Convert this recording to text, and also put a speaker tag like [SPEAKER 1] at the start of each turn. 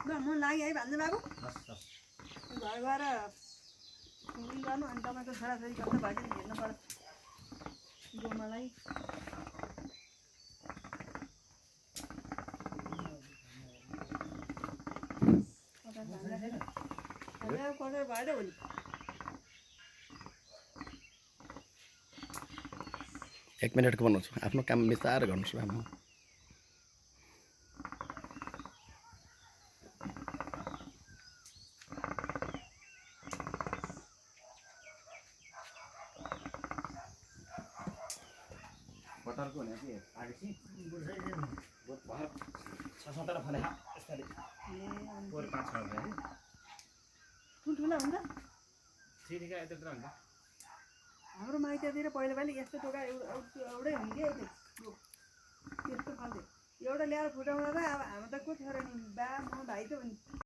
[SPEAKER 1] ल म लाग्यो है भन्नु बाबु
[SPEAKER 2] हस् हस्
[SPEAKER 1] घर गएर उयो गर्नु अनि तपाईँको छोराछोरी कस्तो भएछ हेर्नु पर्छ गोमालाई कटर भएर हो नि
[SPEAKER 3] एक मिनटको बनाउँछु आफ्नो काम बिस्तारै गर्नुहोस् आमा
[SPEAKER 2] बटरको भने कि आएपछि बहुत भर 6-7 फले यसरी पोर 5-6 भयो
[SPEAKER 1] ठुल्ठुला हुन्छ
[SPEAKER 2] सिधीका यत्रो हुन्छ
[SPEAKER 1] हाम्रो माइततिर पहिला पनि यस्तो टोका एउटै हुन्थ्यो त्यस्तो खाल्थ्यो एउटा ल्याएर फुटाउँदा त अब हाम्रो त को थियो र नि बा म भाइ त